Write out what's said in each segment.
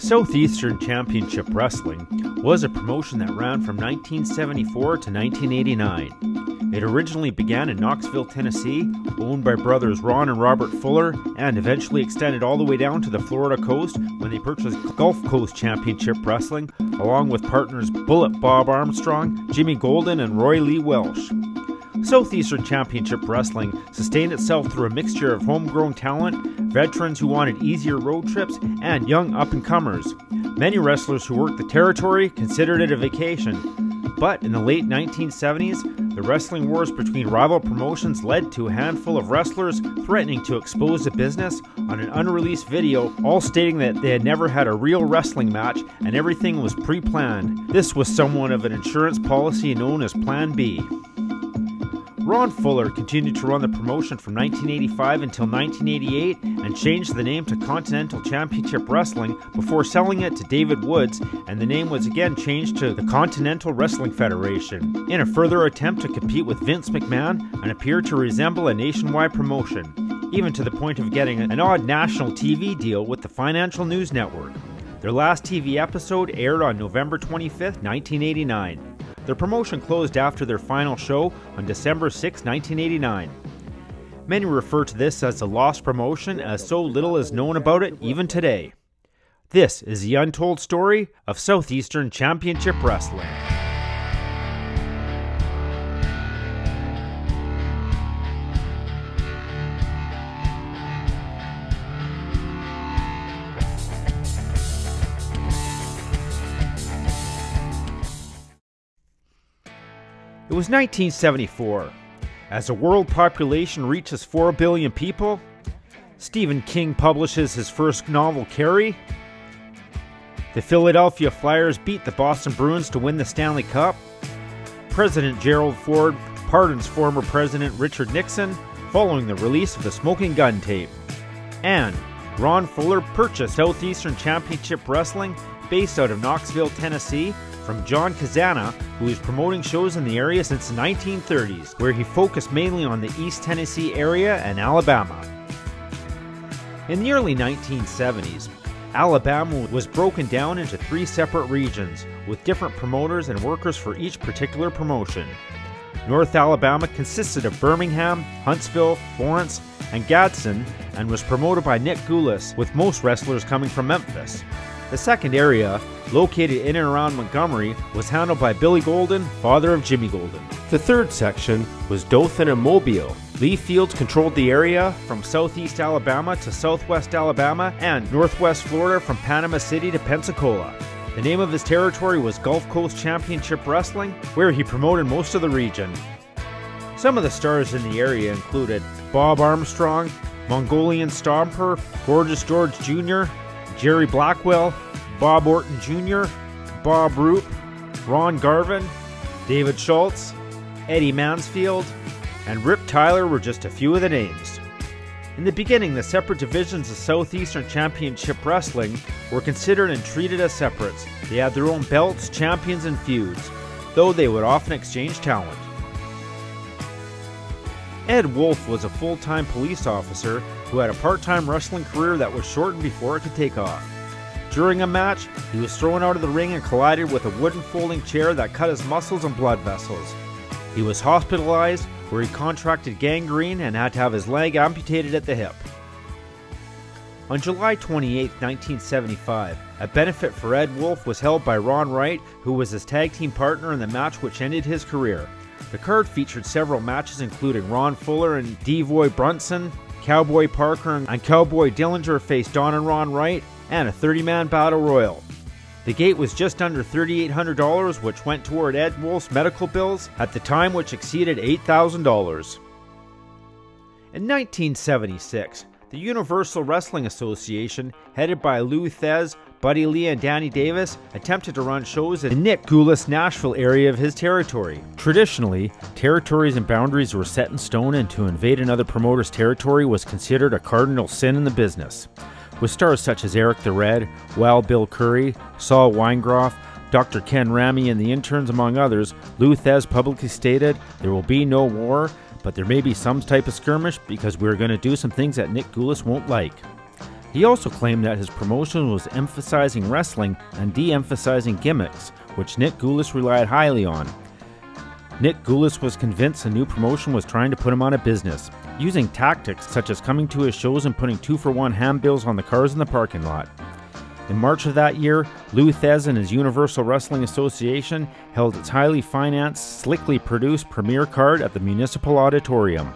Southeastern Championship Wrestling was a promotion that ran from 1974 to 1989. It originally began in Knoxville, Tennessee, owned by brothers Ron and Robert Fuller, and eventually extended all the way down to the Florida coast when they purchased Gulf Coast Championship Wrestling, along with partners Bullet Bob Armstrong, Jimmy Golden, and Roy Lee Welch. Southeastern Championship Wrestling sustained itself through a mixture of homegrown talent, veterans who wanted easier road trips, and young up-and-comers. Many wrestlers who worked the territory considered it a vacation. But in the late 1970s, the wrestling wars between rival promotions led to a handful of wrestlers threatening to expose the business on an unreleased video, all stating that they had never had a real wrestling match and everything was pre-planned. This was somewhat of an insurance policy known as Plan B. Ron Fuller continued to run the promotion from 1985 until 1988 and changed the name to Continental Championship Wrestling before selling it to David Woods, and the name was again changed to the Continental Wrestling Federation, in a further attempt to compete with Vince McMahon and appear to resemble a nationwide promotion, even to the point of getting an odd national TV deal with the Financial News Network. Their last TV episode aired on November 25, 1989. Their promotion closed after their final show on December 6, 1989. Many refer to this as the lost promotion, as so little is known about it even today. This is the untold story of Southeastern Championship Wrestling. It was 1974. As the world population reaches 4 billion people, Stephen King publishes his first novel, Carrie. The Philadelphia Flyers beat the Boston Bruins to win the Stanley Cup. President Gerald Ford pardons former President Richard Nixon following the release of the Smoking Gun tape. And Ron Fuller purchased Southeastern Championship Wrestling based out of Knoxville, Tennessee, from John Kazana, who is promoting shows in the area since the 1930s, where he focused mainly on the East Tennessee area and Alabama. In the early 1970s, Alabama was broken down into 3 separate regions, with different promoters and workers for each particular promotion. North Alabama consisted of Birmingham, Huntsville, Florence, and Gadsden, and was promoted by Nick Gulas, with most wrestlers coming from Memphis. The second area, located in and around Montgomery, was handled by Billy Golden, father of Jimmy Golden. The third section was Dothan and Mobile. Lee Fields controlled the area from southeast Alabama to southwest Alabama and northwest Florida from Panama City to Pensacola. The name of his territory was Gulf Coast Championship Wrestling, where he promoted most of the region. Some of the stars in the area included Bob Armstrong, Mongolian Stomper, Gorgeous George Jr., Jerry Blackwell, Bob Orton Jr., Bob Roop, Ron Garvin, David Schultz, Eddie Mansfield, and Rip Tyler were just a few of the names. In the beginning, the separate divisions of Southeastern Championship Wrestling were considered and treated as separates. They had their own belts, champions, and feuds, though they would often exchange talent. Ed Wolfe was a full-time police officer who had a part-time wrestling career that was shortened before it could take off. During a match, he was thrown out of the ring and collided with a wooden folding chair that cut his muscles and blood vessels. He was hospitalized, where he contracted gangrene and had to have his leg amputated at the hip. On July 28, 1975, a benefit for Ed Wolfe was held by Ron Wright, who was his tag team partner in the match which ended his career. The card featured several matches including Ron Fuller and Devoy Brunson, Cowboy Parker and Cowboy Dillinger faced Don and Ron Wright, and a 30-man battle royal. The gate was just under $3,800, which went toward Ed Wolfe's medical bills at the time, which exceeded $8,000. In 1976, the Universal Wrestling Association, headed by Lou Thez, Buddy Lee, and Danny Davis, attempted to run shows in Nick Gulas' Nashville area of his territory. Traditionally, territories and boundaries were set in stone, and to invade another promoter's territory was considered a cardinal sin in the business. With stars such as Eric the Red, Wild Bill Curry, Saul Weingroff, Dr. Ken Ramey, and the Interns, among others, Lou Thez publicly stated, "There will be no war, but there may be some type of skirmish because we're going to do some things that Nick Gulas won't like." He also claimed that his promotion was emphasizing wrestling and de-emphasizing gimmicks, which Nick Gulas relied highly on. Nick Gulas was convinced a new promotion was trying to put him out of business, using tactics such as coming to his shows and putting 2-for-1 handbills on the cars in the parking lot. In March of that year, Lou Thez and his Universal Wrestling Association held its highly financed, slickly produced premiere card at the Municipal Auditorium.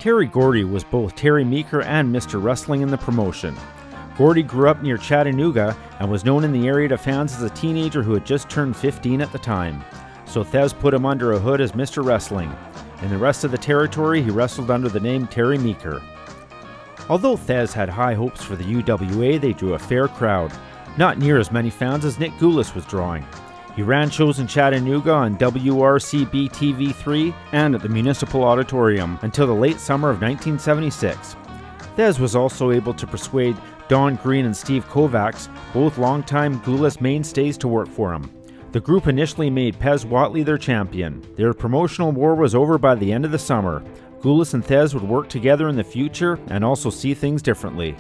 Terry Gordy was both Terry Meeker and Mr. Wrestling in the promotion. Gordy grew up near Chattanooga and was known in the area to fans as a teenager who had just turned 15 at the time. So Thez put him under a hood as Mr. Wrestling. In the rest of the territory, he wrestled under the name Terry Meeker. Although Thez had high hopes for the UWA, they drew a fair crowd. Not near as many fans as Nick Gulas was drawing. He ran shows in Chattanooga on WRCB TV3 and at the Municipal Auditorium until the late summer of 1976. Thez was also able to persuade Don Green and Steve Kovacs, both longtime Gulas mainstays, to work for him. The group initially made Pez Whatley their champion. Their promotional war was over by the end of the summer. Gulas and Thez would work together in the future and also see things differently.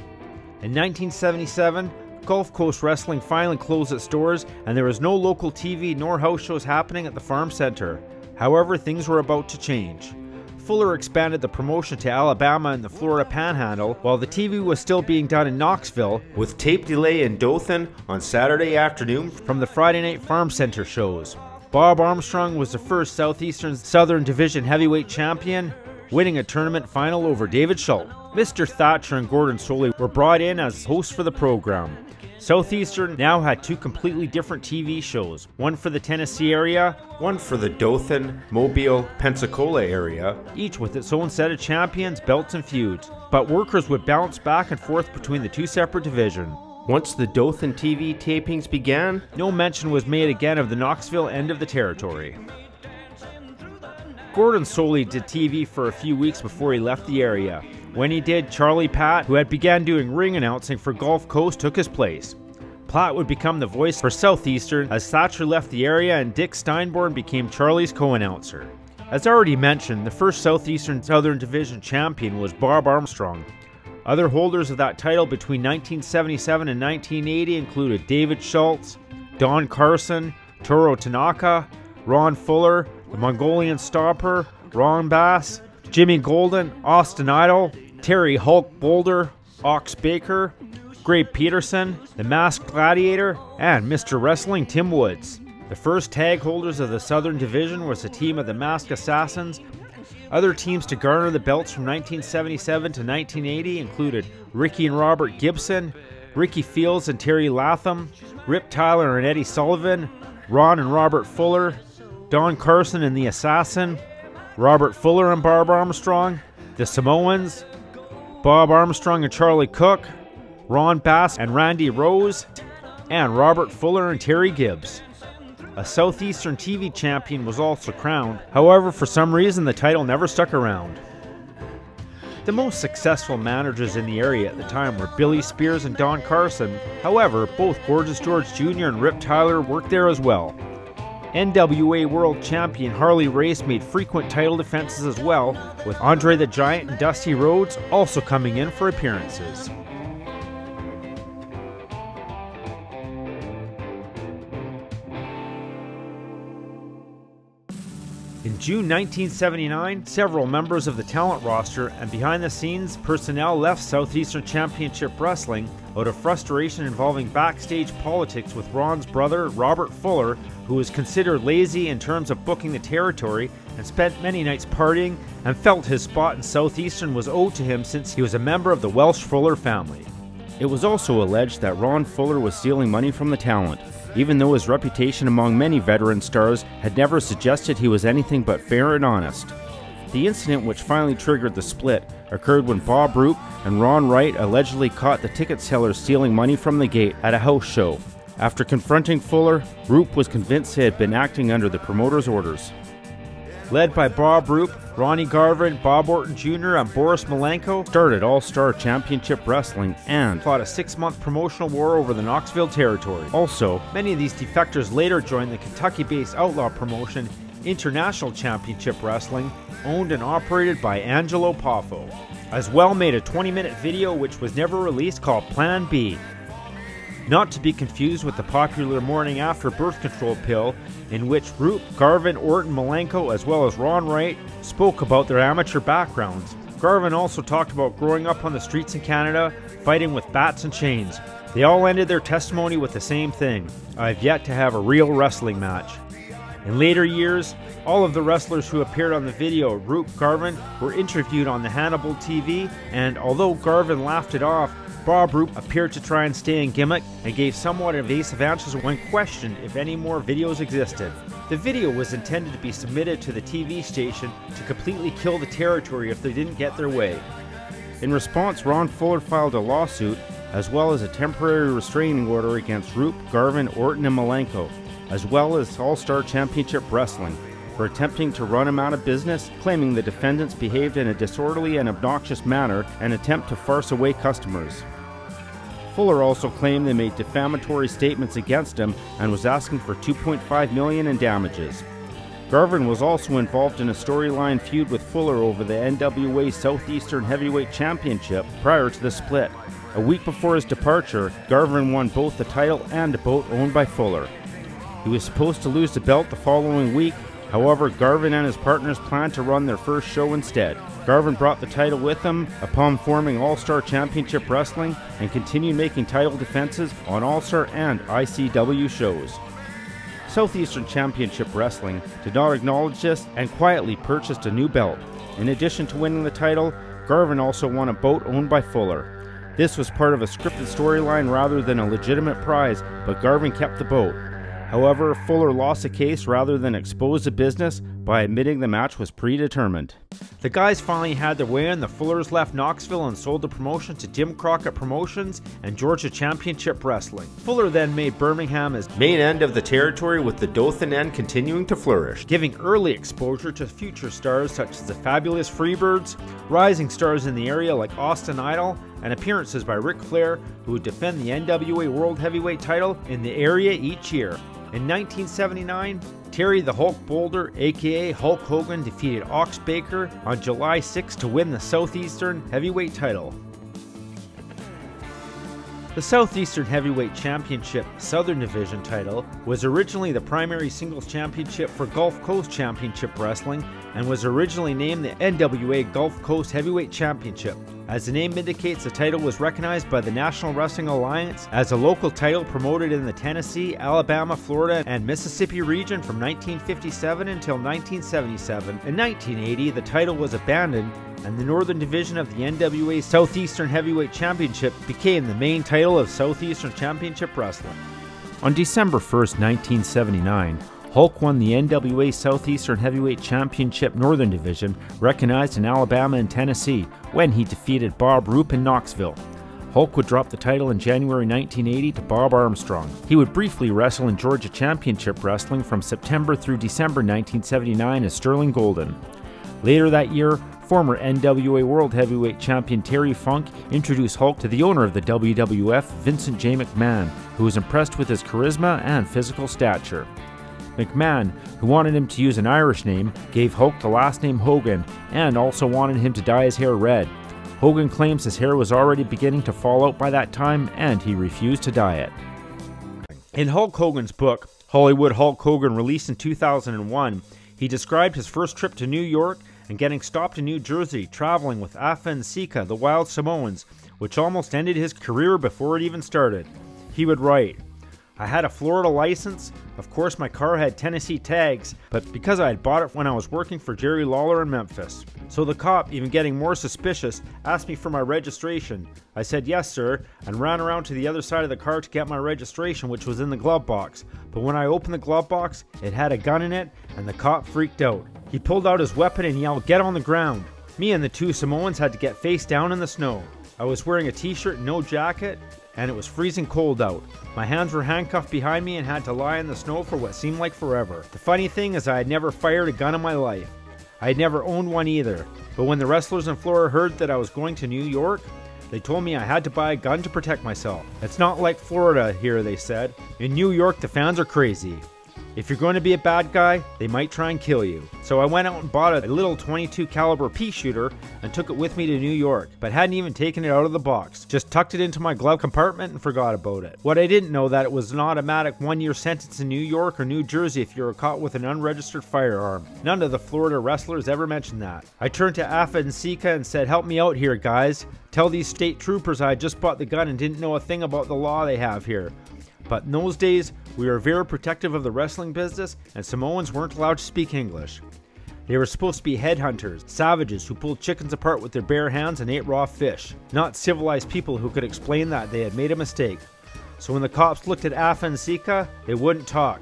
In 1977, Gulf Coast Wrestling finally closed its doors and there was no local TV nor house shows happening at the Farm Center. However, things were about to change. Fuller expanded the promotion to Alabama and the Florida Panhandle, while the TV was still being done in Knoxville, with tape delay in Dothan on Saturday afternoon from the Friday night Farm Center shows. Bob Armstrong was the first Southeastern Southern Division heavyweight champion, winning a tournament final over David Schultz. Mr. Thatcher and Gordon Soley were brought in as hosts for the program. Southeastern now had two completely different TV shows, one for the Tennessee area, one for the Dothan, Mobile, Pensacola area, each with its own set of champions, belts, and feuds. But workers would bounce back and forth between the two separate divisions. Once the Dothan TV tapings began, no mention was made again of the Knoxville end of the territory. Gordon Soley did TV for a few weeks before he left the area. When he did, Charlie Platt, who had begun doing ring announcing for Gulf Coast, took his place. Platt would become the voice for Southeastern as Thatcher left the area and Dick Steinborn became Charlie's co-announcer. As already mentioned, the first Southeastern Southern Division champion was Bob Armstrong. Other holders of that title between 1977 and 1980 included David Schultz, Don Carson, Toro Tanaka, Ron Fuller, the Mongolian Stopper, Ron Bass, Jimmy Golden, Austin Idol, Terry Hulk Boulder, Ox Baker, Gray Peterson, the Masked Gladiator, and Mr. Wrestling Tim Woods. The first tag holders of the Southern Division was a team of the Masked Assassins. Other teams to garner the belts from 1977 to 1980 included Ricky and Robert Gibson, Ricky Fields and Terry Latham, Rip Tyler and Eddie Sullivan, Ron and Robert Fuller, Don Carson and the Assassin, Robert Fuller and Bob Armstrong, the Samoans, Bob Armstrong and Charlie Cook, Ron Bass and Randy Rose, and Robert Fuller and Terry Gibbs. A Southeastern TV champion was also crowned, however for some reason the title never stuck around. The most successful managers in the area at the time were Billy Spears and Don Carson, however both Gorgeous George Jr. and Rip Tyler worked there as well. NWA World Champion Harley Race made frequent title defenses as well, with Andre the Giant and Dusty Rhodes also coming in for appearances. In June 1979, several members of the talent roster and behind-the-scenes personnel left Southeastern Championship Wrestling out of frustration involving backstage politics with Ron's brother, Robert Fuller, who was considered lazy in terms of booking the territory and spent many nights partying and felt his spot in Southeastern was owed to him since he was a member of the Welch Fuller family. It was also alleged that Ron Fuller was stealing money from the talent, even though his reputation among many veteran stars had never suggested he was anything but fair and honest. The incident which finally triggered the split occurred when Bob Roop and Ron Wright allegedly caught the ticket sellers stealing money from the gate at a house show. After confronting Fuller, Roop was convinced he had been acting under the promoter's orders. Led by Bob Roop, Ronnie Garvin, Bob Orton Jr., and Boris Malenko, started All-Star Championship Wrestling and fought a 6-month promotional war over the Knoxville territory. Also, many of these defectors later joined the Kentucky-based Outlaw promotion International Championship Wrestling, owned and operated by Angelo Poffo. As well made a 20-minute video which was never released called Plan B. Not to be confused with the popular morning after birth control pill, in which Roop, Garvin, Orton, Malenko, as well as Ron Wright spoke about their amateur backgrounds. Garvin also talked about growing up on the streets in Canada, fighting with bats and chains. They all ended their testimony with the same thing: I've yet to have a real wrestling match. In later years, all of the wrestlers who appeared on the video of Roop Garvin were interviewed on the Hannibal TV, and although Garvin laughed it off, Bob Roop appeared to try and stay in gimmick and gave somewhat evasive answers when questioned if any more videos existed. The video was intended to be submitted to the TV station to completely kill the territory if they didn't get their way. In response, Ron Fuller filed a lawsuit, as well as a temporary restraining order against Roop, Garvin, Orton, and Malenko, as well as All-Star Championship Wrestling, for attempting to run him out of business, claiming the defendants behaved in a disorderly and obnoxious manner and attempt to farce away customers. Fuller also claimed they made defamatory statements against him and was asking for $2.5 million in damages. Garvin was also involved in a storyline feud with Fuller over the NWA Southeastern Heavyweight Championship prior to the split. A week before his departure, Garvin won both the title and a boat owned by Fuller. He was supposed to lose the belt the following week. However, Garvin and his partners planned to run their first show instead. Garvin brought the title with him upon forming All-Star Championship Wrestling and continued making title defenses on All-Star and ICW shows. Southeastern Championship Wrestling did not acknowledge this and quietly purchased a new belt. In addition to winning the title, Garvin also won a boat owned by Fuller. This was part of a scripted storyline rather than a legitimate prize, but Garvin kept the boat. However, Fuller lost the case rather than expose the business by admitting the match was predetermined. The guys finally had their way in. The Fullers left Knoxville and sold the promotion to Jim Crockett Promotions and Georgia Championship Wrestling. Fuller then made Birmingham his main end of the territory, with the Dothan end continuing to flourish, giving early exposure to future stars such as the Fabulous Freebirds, rising stars in the area like Austin Idol, and appearances by Ric Flair, who would defend the NWA World Heavyweight title in the area each year. In 1979, Terry the Hulk Boulder, aka Hulk Hogan, defeated Ox Baker on July 6 to win the Southeastern Heavyweight title. The Southeastern Heavyweight Championship Southern Division title was originally the primary singles championship for Gulf Coast Championship Wrestling and was originally named the NWA Gulf Coast Heavyweight Championship. As the name indicates, the title was recognized by the National Wrestling Alliance as a local title promoted in the Tennessee, Alabama, Florida, and Mississippi region from 1957 until 1977. In 1980, the title was abandoned and the Northern Division of the NWA Southeastern Heavyweight Championship became the main title of Southeastern Championship Wrestling. On December 1st, 1979, Hulk won the NWA Southeastern Heavyweight Championship Northern Division, recognized in Alabama and Tennessee, when he defeated Bob Roop in Knoxville. Hulk would drop the title in January 1980 to Bob Armstrong. He would briefly wrestle in Georgia Championship Wrestling from September through December 1979 as Sterling Golden. Later that year, former NWA World Heavyweight Champion Terry Funk introduced Hulk to the owner of the WWF, Vincent J. McMahon, who was impressed with his charisma and physical stature. McMahon, who wanted him to use an Irish name, gave Hulk the last name Hogan and also wanted him to dye his hair red. Hogan claims his hair was already beginning to fall out by that time and he refused to dye it. In Hulk Hogan's book, Hollywood Hulk Hogan, released in 2001, he described his first trip to New York and getting stopped in New Jersey, traveling with Afa and Sika, the Wild Samoans, which almost ended his career before it even started. He would write, "I had a Florida license. Of course my car had Tennessee tags, but because I had bought it when I was working for Jerry Lawler in Memphis. So the cop, even getting more suspicious, asked me for my registration. I said yes sir, and ran around to the other side of the car to get my registration, which was in the glove box. But when I opened the glove box, it had a gun in it, and the cop freaked out. He pulled out his weapon and yelled, 'Get on the ground!' Me and the two Samoans had to get face down in the snow. I was wearing a t-shirt and no jacket, and it was freezing cold out. My hands were handcuffed behind me and had to lie in the snow for what seemed like forever. The funny thing is I had never fired a gun in my life. I had never owned one either. But when the wrestlers in Florida heard that I was going to New York, they told me I had to buy a gun to protect myself. It's not like Florida here, they said. In New York, the fans are crazy." If you're going to be a bad guy, they might try and kill you. So I went out and bought a little .22 caliber pea shooter and took it with me to New York, but hadn't even taken it out of the box. Just tucked it into my glove compartment and forgot about it. What I didn't know that it was an automatic 1-year sentence in New York or New Jersey if you were caught with an unregistered firearm. None of the Florida wrestlers ever mentioned that. I turned to Afa and Sika and said, "Help me out here, guys. Tell these state troopers I just bought the gun and didn't know a thing about the law they have here." But in those days, we were very protective of the wrestling business, and Samoans weren't allowed to speak English. They were supposed to be headhunters, savages who pulled chickens apart with their bare hands and ate raw fish, not civilized people who could explain that they had made a mistake. So when the cops looked at Afa and Sika, they wouldn't talk.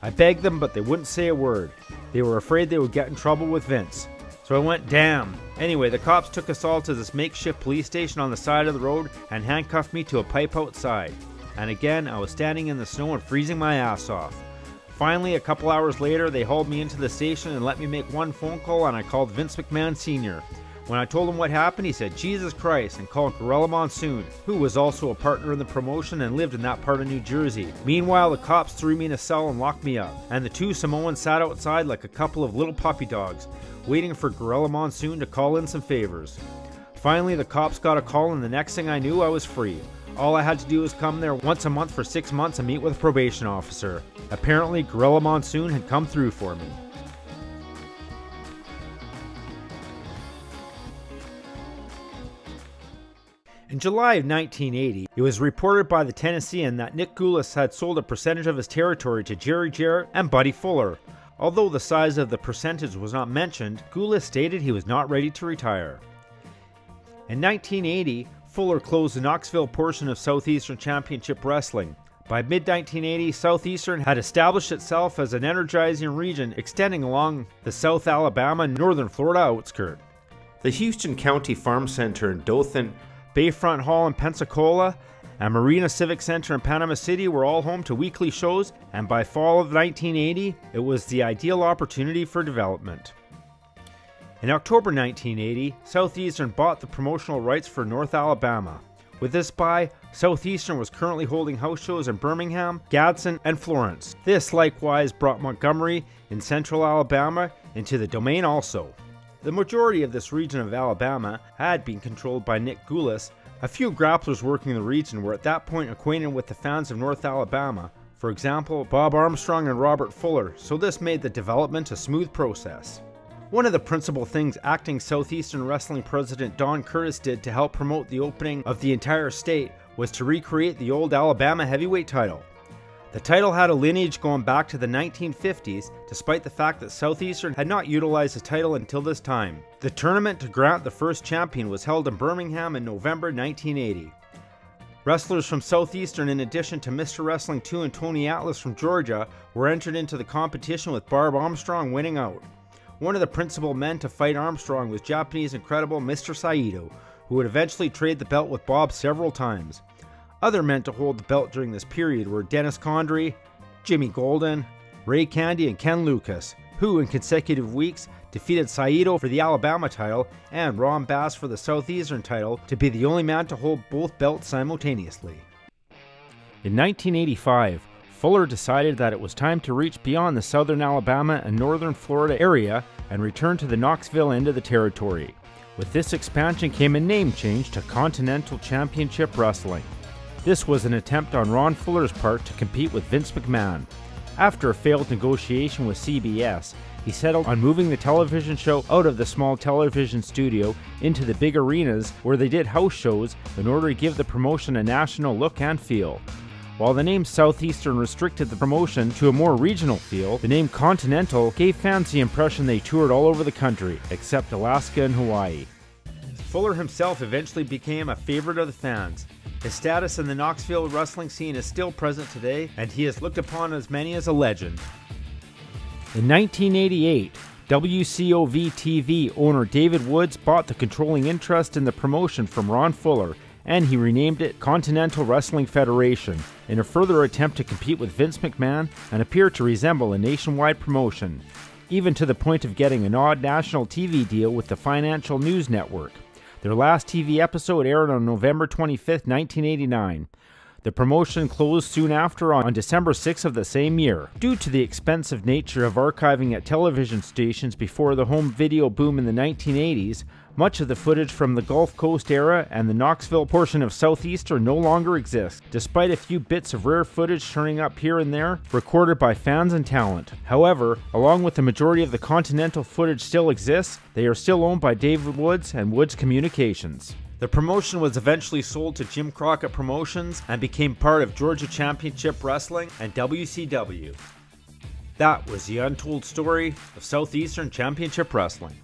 I begged them, but they wouldn't say a word. They were afraid they would get in trouble with Vince. So I went, damn. Anyway, the cops took us all to this makeshift police station on the side of the road and handcuffed me to a pipe outside. And again, I was standing in the snow and freezing my ass off. Finally, a couple hours later, they hauled me into the station and let me make one phone call, and I called Vince McMahon Sr. When I told him what happened, he said, "Jesus Christ," and called Gorilla Monsoon, who was also a partner in the promotion and lived in that part of New Jersey. Meanwhile, the cops threw me in a cell and locked me up, and the two Samoans sat outside like a couple of little puppy dogs, waiting for Gorilla Monsoon to call in some favors. Finally, the cops got a call, and the next thing I knew, I was free. All I had to do was come there once a month for 6 months and meet with a probation officer. Apparently, Gorilla Monsoon had come through for me. In July of 1980, it was reported by the Tennessean that Nick Gulas had sold a percentage of his territory to Jerry Jarrett and Buddy Fuller. Although the size of the percentage was not mentioned, Gulas stated he was not ready to retire. In 1980, Fuller closed the Knoxville portion of Southeastern Championship Wrestling. By mid-1980, Southeastern had established itself as an energizing region extending along the South Alabama and Northern Florida outskirt. The Houston County Farm Center in Dothan, Bayfront Hall in Pensacola, and Marina Civic Center in Panama City were all home to weekly shows, and by fall of 1980, it was the ideal opportunity for development. In October 1980, Southeastern bought the promotional rights for North Alabama. With this buy, Southeastern was currently holding house shows in Birmingham, Gadsden, and Florence. This likewise brought Montgomery in central Alabama into the domain also. The majority of this region of Alabama had been controlled by Nick Gulas. A few grapplers working in the region were at that point acquainted with the fans of North Alabama, for example, Bob Armstrong and Robert Fuller, so this made the development a smooth process. One of the principal things acting Southeastern Wrestling President Don Curtis did to help promote the opening of the entire state was to recreate the old Alabama heavyweight title. The title had a lineage going back to the 1950s, despite the fact that Southeastern had not utilized the title until this time. The tournament to grant the first champion was held in Birmingham in November 1980. Wrestlers from Southeastern, in addition to Mr. Wrestling 2 and Tony Atlas from Georgia, were entered into the competition with Bob Armstrong winning out. One of the principal men to fight Armstrong was Japanese Incredible Mr. Saito, who would eventually trade the belt with Bob several times. Other men to hold the belt during this period were Dennis Condrey, Jimmy Golden, Ray Candy, and Ken Lucas, who in consecutive weeks defeated Saito for the Alabama title and Ron Bass for the Southeastern title to be the only man to hold both belts simultaneously. In 1985, Fuller decided that it was time to reach beyond the southern Alabama and northern Florida area and return to the Knoxville end of the territory. With this expansion came a name change to Continental Championship Wrestling. This was an attempt on Ron Fuller's part to compete with Vince McMahon. After a failed negotiation with CBS, he settled on moving the television show out of the small television studio into the big arenas where they did house shows in order to give the promotion a national look and feel. While the name Southeastern restricted the promotion to a more regional feel, the name Continental gave fans the impression they toured all over the country, except Alaska and Hawaii. Fuller himself eventually became a favorite of the fans. His status in the Knoxville wrestling scene is still present today, and he is looked upon as many as a legend. In 1988, WCOV-TV owner David Woods bought the controlling interest in the promotion from Ron Fuller, and he renamed it Continental Wrestling Federation in a further attempt to compete with Vince McMahon and appear to resemble a nationwide promotion, even to the point of getting an odd national TV deal with the Financial News Network. Their last TV episode aired on November 25, 1989. The promotion closed soon after on December 6 of the same year. Due to the expensive nature of archiving at television stations before the home video boom in the 1980s, much of the footage from the Gulf Coast era and the Knoxville portion of Southeastern no longer exists, despite a few bits of rare footage turning up here and there, recorded by fans and talent. However, along with the majority of the Continental footage still exists, they are still owned by David Woods and Woods Communications. The promotion was eventually sold to Jim Crockett Promotions and became part of Georgia Championship Wrestling and WCW. That was the untold story of Southeastern Championship Wrestling.